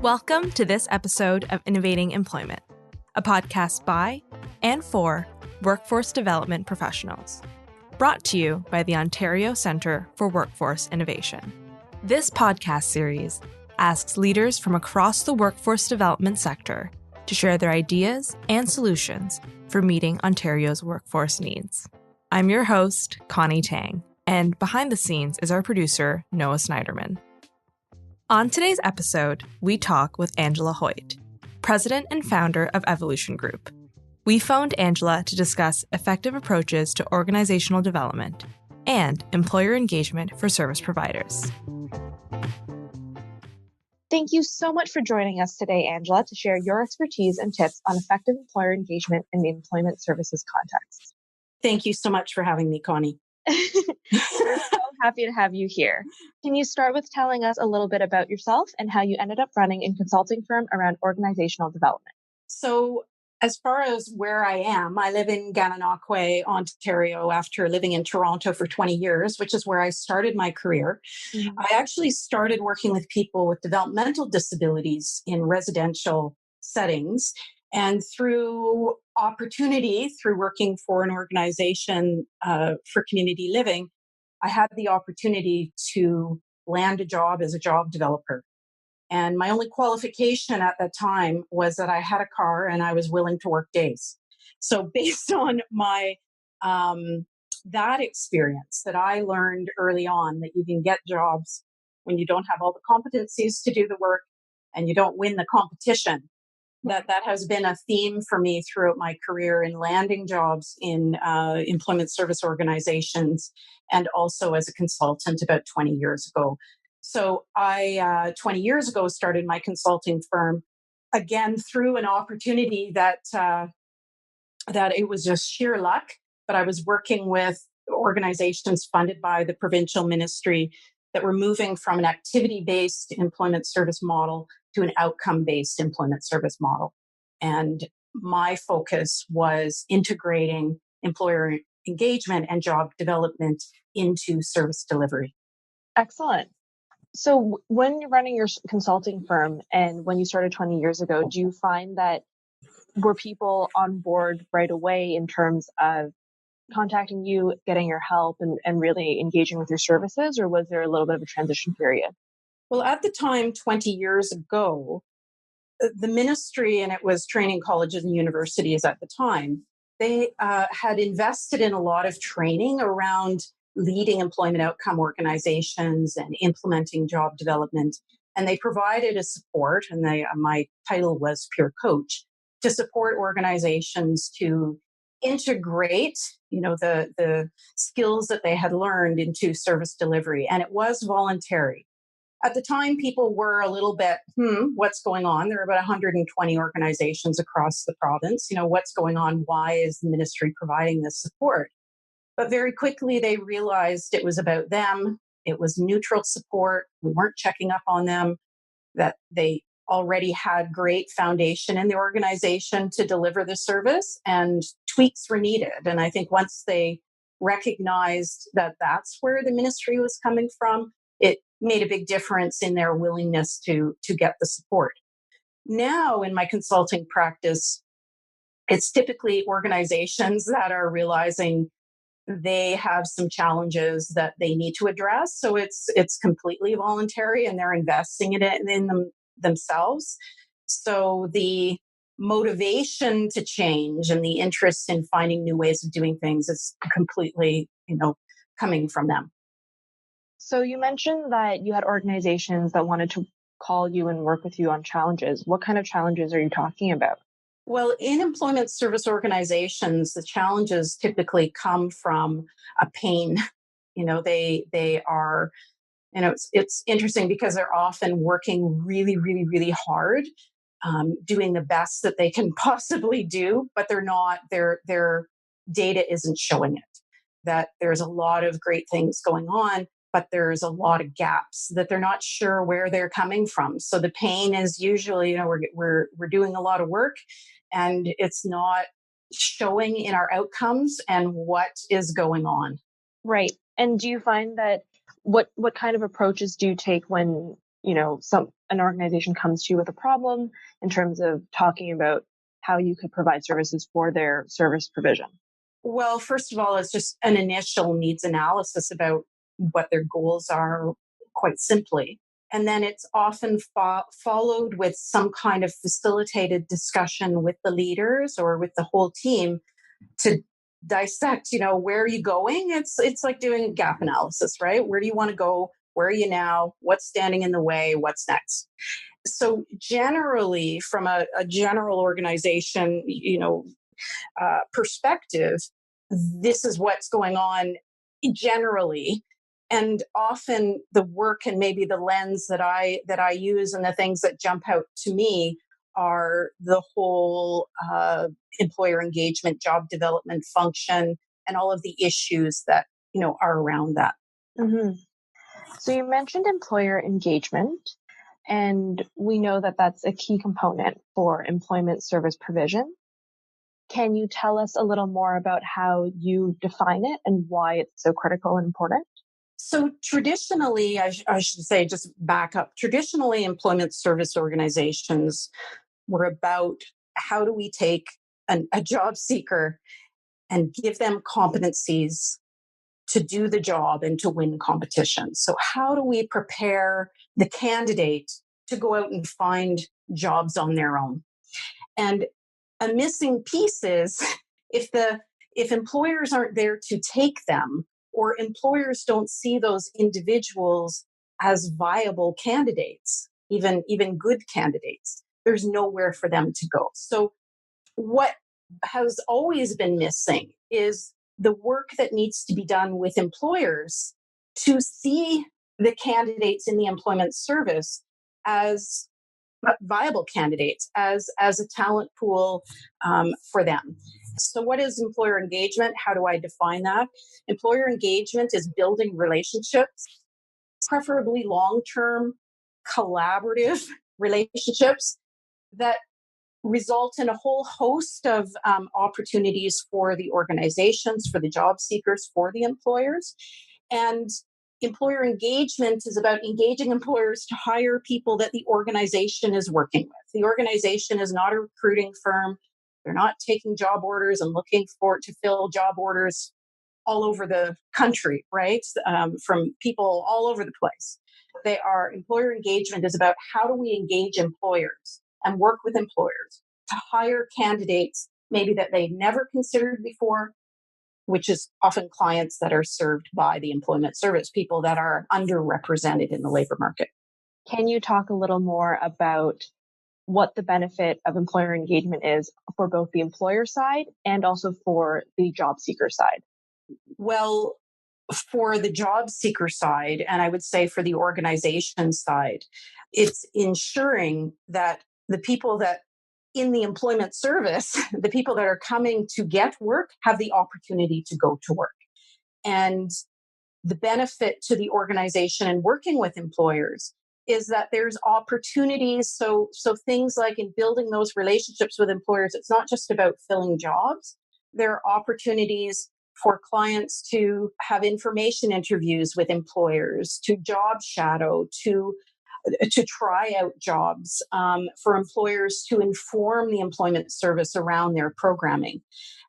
Welcome to this episode of Innovating Employment, a podcast by and for workforce development professionals, brought to you by the Ontario Centre for Workforce Innovation. This podcast series asks leaders from across the workforce development sector to share their ideas and solutions for meeting Ontario's workforce needs. I'm your host, Connie Tang, and behind the scenes is our producer, Noah Snyderman. On today's episode, we talk with Angela Hoyt, president and founder of Evolution Group. We phoned Angela to discuss effective approaches to organizational development and employer engagement for service providers. Thank you so much for joining us today, Angela, to share your expertise and tips on effective employer engagement in the employment services context. Thank you so much for having me, Connie. We're so happy to have you here. Can you start with telling us a little bit about yourself and how you ended up running a consulting firm around organizational development? So as far as where I am, I live in Gananoque, Ontario, after living in Toronto for 20 years, which is where I started my career. Mm-hmm. I actually started working with people with developmental disabilities in residential settings. And through opportunity, through working for an organization for community living, I had the opportunity to land a job as a job developer. And my only qualification at that time was that I had a car and I was willing to work days. So based on my that experience that I learned early on, that you can get jobs when you don't have all the competencies to do the work and you don't win the competition. That has been a theme for me throughout my career in landing jobs in employment service organizations and also as a consultant about 20 years ago. So I, 20 years ago, started my consulting firm, again, through an opportunity that it was just sheer luck, but I was working with organizations funded by the provincial ministry that were moving from an activity-based employment service model to an outcome-based employment service model. And my focus was integrating employer engagement and job development into service delivery. Excellent. So when you're running your consulting firm and when you started 20 years ago, do you find that were people on board right away in terms of contacting you, getting your help, and really engaging with your services, or was there a little bit of a transition period? Well, at the time, 20 years ago, the ministry, and it was training colleges and universities at the time, they had invested in a lot of training around leading employment outcome organizations and implementing job development. And they provided a support, and my title was peer coach, to support organizations to integrate, the skills that they had learned into service delivery. And it was voluntary. At the time, people were a little bit, what's going on? There are about 120 organizations across the province. What's going on? Why is the ministry providing this support? But very quickly, they realized it was about them. It was neutral support. We weren't checking up on them, that they already had great foundation in the organization to deliver the service, and tweaks were needed. And I think once they recognized that that's where the ministry was coming from, it made a big difference in their willingness to get the support. Now, in my consulting practice, it's typically organizations that are realizing they have some challenges that they need to address. So it's completely voluntary, and they're investing in it in themselves. So the motivation to change and the interest in finding new ways of doing things is completely, coming from them. So you mentioned that you had organizations that wanted to call you and work with you on challenges. What kind of challenges are you talking about? Well, in employment service organizations, the challenges typically come from a pain. They are, it's interesting because they're often working really, really, really hard, doing the best that they can possibly do, but they're not, their data isn't showing it, that there's a lot of great things going on, but there's a lot of gaps that they're not sure where they're coming from. So the pain is usually, we're doing a lot of work and it's not showing in our outcomes and what is going on. Right. And do you find that what kind of approaches do you take when, an organization comes to you with a problem in terms of talking about how you could provide services for their service provision? Well, first of all, it's just an initial needs analysis about what their goals are, quite simply. And then it's often followed with some kind of facilitated discussion with the leaders or with the whole team to dissect, where are you going? It's like doing a gap analysis, right? Where do you want to go? Where are you now? What's standing in the way? What's next? So generally, from a general organization, perspective, this is what's going on generally. And often the work and maybe the lens that I use and the things that jump out to me are the whole employer engagement, job development function, and all of the issues that are around that. Mm-hmm. So you mentioned employer engagement, and we know that that's a key component for employment service provision. Can you tell us a little more about how you define it and why it's so critical and important? So traditionally, I should say, just back up, traditionally employment service organizations were about how do we take a job seeker and give them competencies to do the job and to win competitions. So how do we prepare the candidate to go out and find jobs on their own? And a missing piece is if employers aren't there to take them, or employers don't see those individuals as viable candidates, even good candidates, there's nowhere for them to go. So what has always been missing is the work that needs to be done with employers to see the candidates in the employment service as viable candidates, as a talent pool for them. So what is employer engagement? How do I define that? Employer engagement is building relationships, preferably long-term, collaborative relationships that result in a whole host of opportunities for the organizations, for the job seekers, for the employers. And employer engagement is about engaging employers to hire people that the organization is working with. The organization is not a recruiting firm. They're not taking job orders and looking to fill job orders all over the country, right? From people all over the place. Employer engagement is about how do we engage employers and work with employers to hire candidates maybe that they never considered before, which is often clients that are served by the employment service, people that are underrepresented in the labor market. Can you talk a little more about what the benefit of employer engagement is for both the employer side and also for the job seeker side? Well, for the job seeker side, and I would say for the organization side, it's ensuring that the people that in the employment service, the people that are coming to get work have the opportunity to go to work. And the benefit to the organization and working with employers is that there's opportunities. So things like in building those relationships with employers, it's not just about filling jobs. There are opportunities for clients to have information interviews with employers, to job shadow, to try out jobs, for employers to inform the employment service around their programming.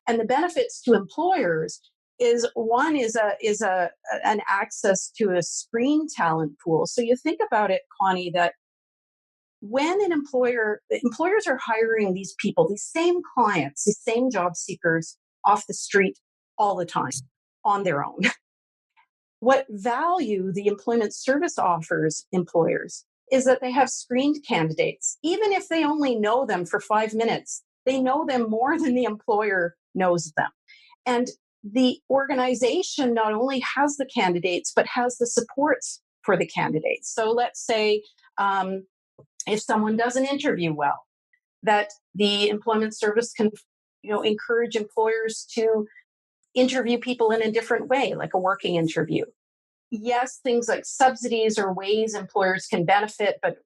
And the benefits to employers is one is an access to a screen talent pool. So you think about it, Connie, that when employers are hiring these people, these same clients, these same job seekers off the street all the time on their own. What value the employment service offers employers is that they have screened candidates. Even if they only know them for 5 minutes, they know them more than the employer knows them. And the organization not only has the candidates, but has the supports for the candidates. So let's say if someone does an interview well, that the employment service can encourage employers to interview people in a different way, like a working interview. Yes, things like subsidies or ways employers can benefit, but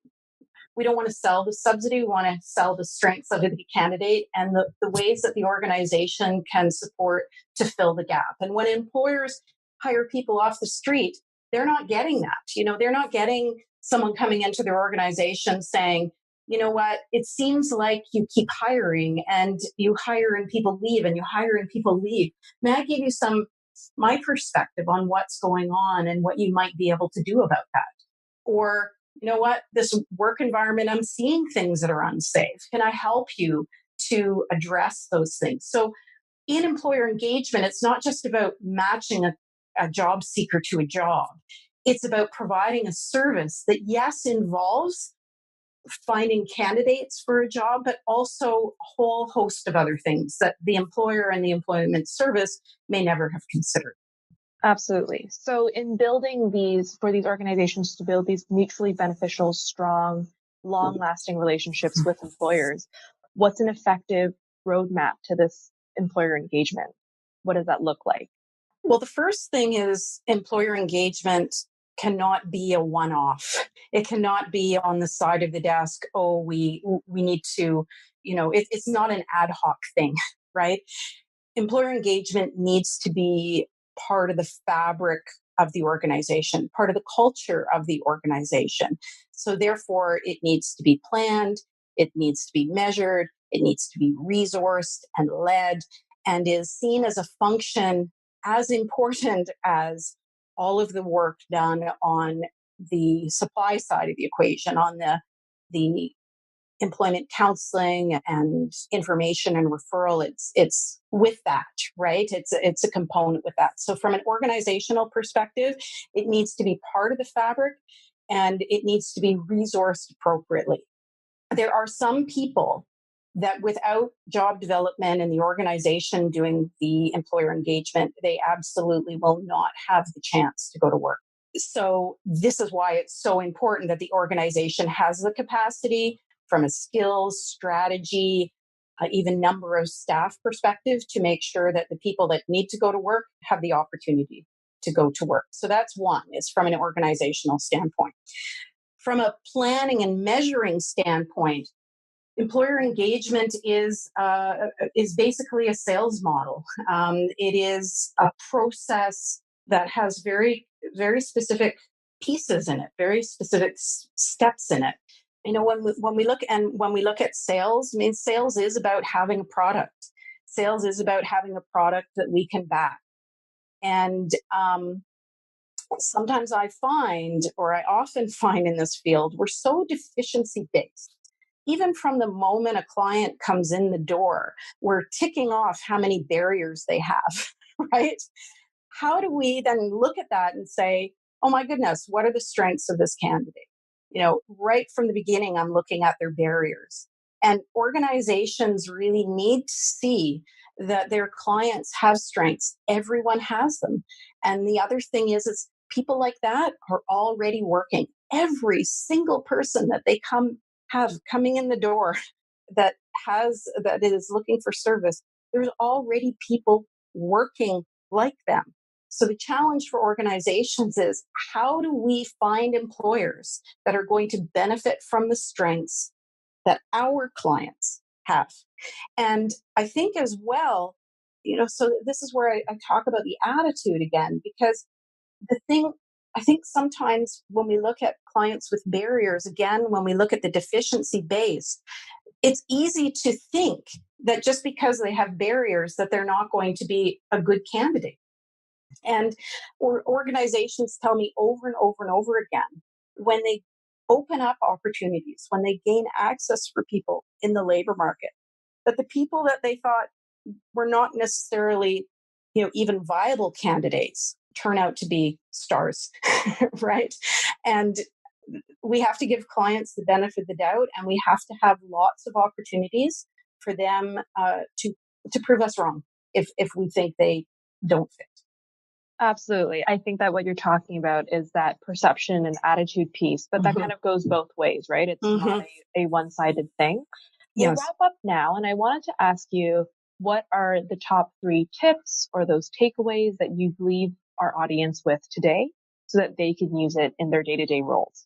We don't want to sell the subsidy. We want to sell the strengths of the candidate and the ways that the organization can support to fill the gap. And when employers hire people off the street, they're not getting that. They're not getting someone coming into their organization saying, you know what, it seems like you keep hiring and you hire and people leave and you hire and people leave. May I give you my perspective on what's going on and what you might be able to do about that? Or, you know what, this work environment, I'm seeing things that are unsafe. Can I help you to address those things? So in employer engagement, it's not just about matching a job seeker to a job. It's about providing a service that, yes, involves finding candidates for a job, but also a whole host of other things that the employer and the employment service may never have considered. Absolutely. So in building for these organizations to build these mutually beneficial, strong, long-lasting relationships with employers, what's an effective roadmap to this employer engagement? What does that look like? Well, the first thing is employer engagement cannot be a one-off. It cannot be on the side of the desk, oh, we need to, it's not an ad hoc thing, right? Employer engagement needs to be part of the fabric of the organization, part of the culture of the organization. So therefore, it needs to be planned, it needs to be measured, it needs to be resourced and led, and is seen as a function as important as all of the work done on the supply side of the equation, on the employment counseling and information and referral. It's with that, right? It's a component with that. So from an organizational perspective, it needs to be part of the fabric and it needs to be resourced appropriately. There are some people that without job development and the organization doing the employer engagement, they absolutely will not have the chance to go to work. So this is why it's so important that the organization has the capacity from a skills, strategy, even number of staff perspective to make sure that the people that need to go to work have the opportunity to go to work. So that's one, is from an organizational standpoint. From a planning and measuring standpoint, employer engagement is basically a sales model. It is a process that has very, very specific pieces in it, very specific steps in it. When we look at sales, I mean, sales is about having a product. Sales is about having a product that we can back. And sometimes I often find in this field, we're so deficiency based. Even from the moment a client comes in the door, we're ticking off how many barriers they have, right? How do we then look at that and say, oh my goodness, what are the strengths of this candidate? Right from the beginning, I'm looking at their barriers. And organizations really need to see that their clients have strengths. Everyone has them. And the other thing is people like that are already working. Every single person that they coming in the door that is looking for service, there's already people working like them. So the challenge for organizations is, how do we find employers that are going to benefit from the strengths that our clients have? And I think as well, so this is where I talk about the attitude again, because I think sometimes when we look at clients with barriers, again, when we look at the deficiency base, it's easy to think that just because they have barriers that they're not going to be a good candidate. And organizations tell me over and over and over again, when they open up opportunities, when they gain access for people in the labor market, that the people that they thought were not necessarily, even viable candidates turn out to be stars, right? And we have to give clients the benefit of the doubt, and we have to have lots of opportunities for them to prove us wrong if we think they don't fit. Absolutely. I think that what you're talking about is that perception and attitude piece, but that kind of goes both ways, right? It's not a one-sided thing. We'll wrap up now, and I wanted to ask you, what are the top 3 tips or those takeaways that you leave our audience with today so that they can use it in their day-to-day roles?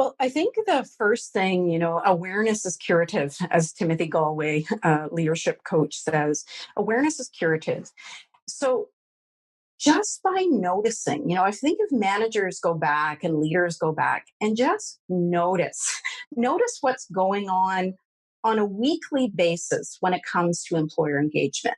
Well, I think the first thing, awareness is curative, as Timothy Galway, leadership coach, says. Awareness is curative. So just by noticing, I think if managers go back and leaders go back and just notice what's going on a weekly basis when it comes to employer engagement.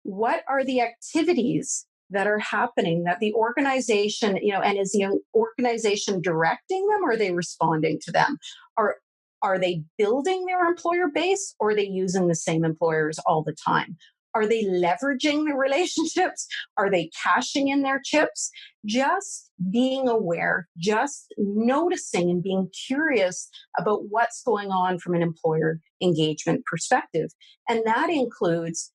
What are the activities that are happening that the organization, and is the organization directing them, or are they responding to them? Are they building their employer base, or are they using the same employers all the time? Are they leveraging the relationships? Are they cashing in their chips? Just being aware, just noticing and being curious about what's going on from an employer engagement perspective. And that includes,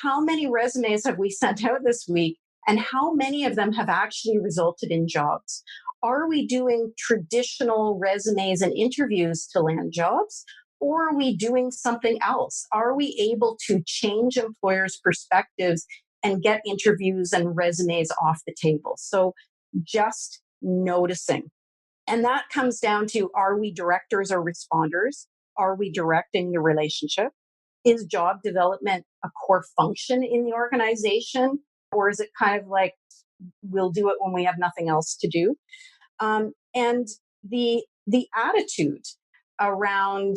how many resumes have we sent out this week, and how many of them have actually resulted in jobs? Are we doing traditional resumes and interviews to land jobs? Or are we doing something else? Are we able to change employers' perspectives and get interviews and resumes off the table? So just noticing. And that comes down to, are we directors or responders? Are we directing the relationship? Is job development a core function in the organization? Or is it kind of like, we'll do it when we have nothing else to do? And the attitude around,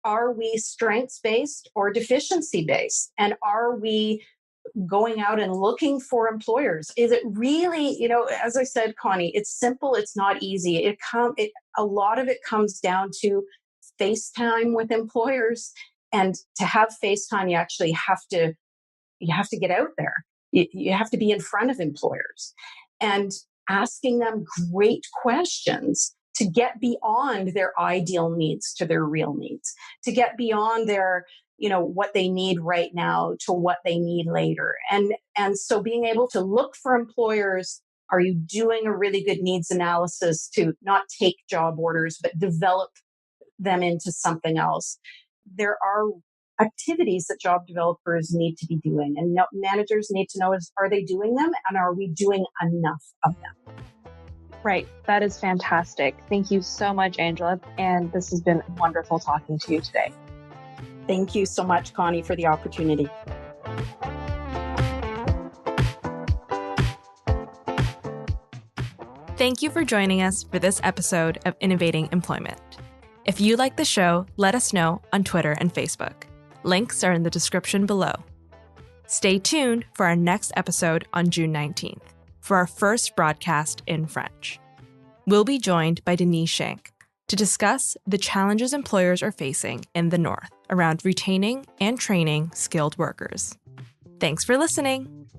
are we strengths-based or deficiency-based? And are we going out and looking for employers? Is it really, as I said, Connie, it's simple, it's not easy. A lot of it comes down to FaceTime with employers. And to have FaceTime, you actually have to get out there. You have to be in front of employers and asking them great questions to get beyond their ideal needs to their real needs, to get beyond their, what they need right now to what they need later. And so being able to look for employers, are you doing a really good needs analysis to not take job orders, but develop them into something else? There are activities that job developers need to be doing, and managers need to know are they doing them, and are we doing enough of them? Right. That is fantastic. Thank you so much, Angela. And this has been wonderful talking to you today. Thank you so much, Connie, for the opportunity. Thank you for joining us for this episode of Innovating Employment. If you like the show, let us know on Twitter and Facebook. Links are in the description below. Stay tuned for our next episode on June 19th for our first broadcast in French. We'll be joined by Denise Shank to discuss the challenges employers are facing in the North around retaining and training skilled workers. Thanks for listening.